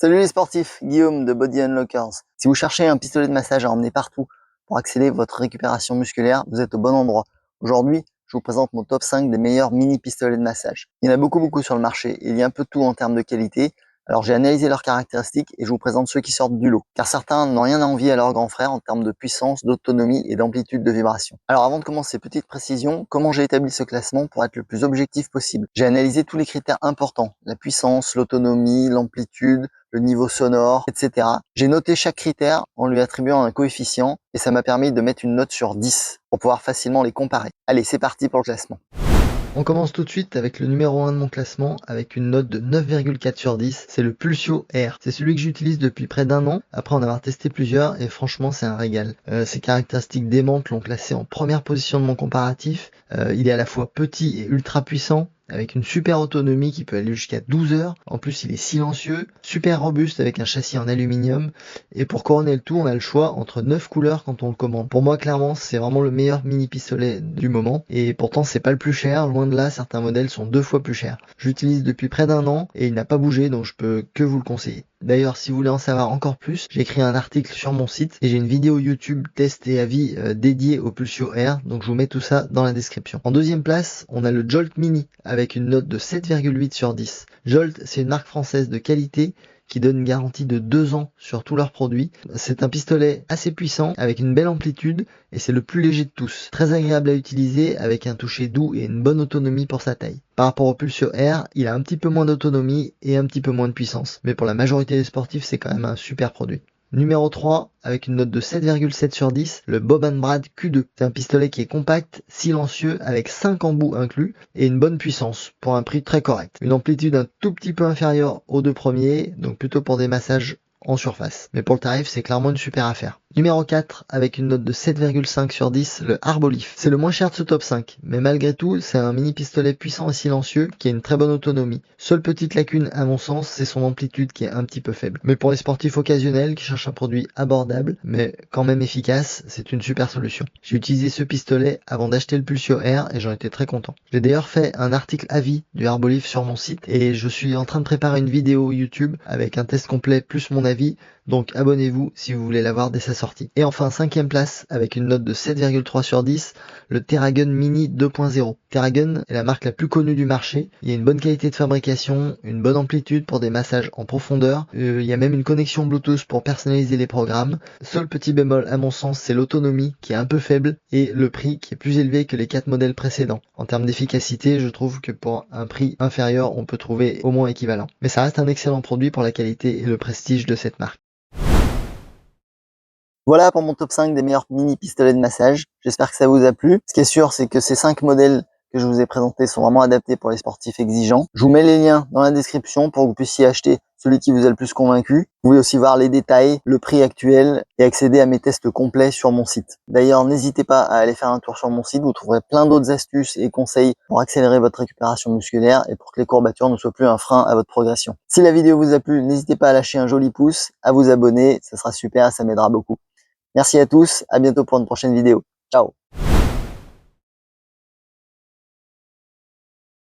Salut les sportifs, Guillaume de Body Unlockers. Si vous cherchez un pistolet de massage à emmener partout pour accélérer votre récupération musculaire, vous êtes au bon endroit. Aujourd'hui, je vous présente mon top 5 des meilleurs mini pistolets de massage. Il y en a beaucoup sur le marché et il y a un peu de tout en termes de qualité. Alors j'ai analysé leurs caractéristiques et je vous présente ceux qui sortent du lot. Car certains n'ont rien à envier à leurs grands frères en termes de puissance, d'autonomie et d'amplitude de vibration. Alors avant de commencer, petite précision, comment j'ai établi ce classement pour être le plus objectif possible. J'ai analysé tous les critères importants, la puissance, l'autonomie, l'amplitude, le niveau sonore, etc. J'ai noté chaque critère en lui attribuant un coefficient et ça m'a permis de mettre une note sur 10 pour pouvoir facilement les comparer. Allez, c'est parti pour le classement. On commence tout de suite avec le numéro 1 de mon classement avec une note de 9,4 sur 10, c'est le Pulsio R. C'est celui que j'utilise depuis près d'un an, après en avoir testé plusieurs et franchement c'est un régal. Ses caractéristiques démentes l'ont classé en première position de mon comparatif. Il est à la fois petit et ultra puissant, avec une super autonomie qui peut aller jusqu'à 12 heures. En plus, il est silencieux, super robuste avec un châssis en aluminium. Et pour couronner le tout, on a le choix entre 9 couleurs quand on le commande. Pour moi, clairement, c'est vraiment le meilleur mini pistolet du moment. Et pourtant, c'est pas le plus cher. Loin de là, certains modèles sont 2 fois plus chers. Je l'utilise depuis près d'un an et il n'a pas bougé, donc je peux que vous le conseiller. D'ailleurs, si vous voulez en savoir encore plus, j'ai écrit un article sur mon site et j'ai une vidéo YouTube test et avis dédiée au Pulsio R, donc je vous mets tout ça dans la description. En deuxième place, on a le Jolt Mini avec une note de 7,8 sur 10. Jolt, c'est une marque française de qualité qui donne une garantie de 2 ans sur tous leurs produits. C'est un pistolet assez puissant avec une belle amplitude et c'est le plus léger de tous. Très agréable à utiliser avec un toucher doux et une bonne autonomie pour sa taille. Par rapport au Pulsio R, il a un petit peu moins d'autonomie et un petit peu moins de puissance. Mais pour la majorité des sportifs, c'est quand même un super produit. Numéro 3, avec une note de 7,7 sur 10, le Bob & Brad Q2. C'est un pistolet qui est compact, silencieux, avec 5 embouts inclus et une bonne puissance pour un prix très correct. Une amplitude un tout petit peu inférieure aux deux premiers, donc plutôt pour des massages en surface. Mais pour le tarif, c'est clairement une super affaire. Numéro 4, avec une note de 7,5 sur 10, le Arbolith. C'est le moins cher de ce top 5, mais malgré tout, c'est un mini pistolet puissant et silencieux qui a une très bonne autonomie. Seule petite lacune à mon sens, c'est son amplitude qui est un petit peu faible. Mais pour les sportifs occasionnels qui cherchent un produit abordable, mais quand même efficace, c'est une super solution. J'ai utilisé ce pistolet avant d'acheter le Pulsio R et j'en étais très content. J'ai d'ailleurs fait un article avis du Arbolith sur mon site et je suis en train de préparer une vidéo YouTube avec un test complet plus mon avis, donc abonnez-vous si vous voulez l'avoir dès sa sortie. Et enfin, 5ème place, avec une note de 7,3 sur 10, le TerraGun Mini 2.0. TerraGun est la marque la plus connue du marché. Il y a une bonne qualité de fabrication, une bonne amplitude pour des massages en profondeur. Il y a même une connexion Bluetooth pour personnaliser les programmes. Seul petit bémol à mon sens, c'est l'autonomie qui est un peu faible et le prix qui est plus élevé que les 4 modèles précédents. En termes d'efficacité, je trouve que pour un prix inférieur, on peut trouver au moins équivalent. Mais ça reste un excellent produit pour la qualité et le prestige de cette marque. Voilà pour mon top 5 des meilleurs mini pistolets de massage. J'espère que ça vous a plu. Ce qui est sûr, c'est que ces 5 modèles que je vous ai présentés sont vraiment adaptés pour les sportifs exigeants. Je vous mets les liens dans la description pour que vous puissiez acheter celui qui vous a le plus convaincu. Vous pouvez aussi voir les détails, le prix actuel et accéder à mes tests complets sur mon site. D'ailleurs, n'hésitez pas à aller faire un tour sur mon site. Vous trouverez plein d'autres astuces et conseils pour accélérer votre récupération musculaire et pour que les courbatures ne soient plus un frein à votre progression. Si la vidéo vous a plu, n'hésitez pas à lâcher un joli pouce, à vous abonner. Ça sera super, ça m'aidera beaucoup. Merci à tous, à bientôt pour une prochaine vidéo. Ciao.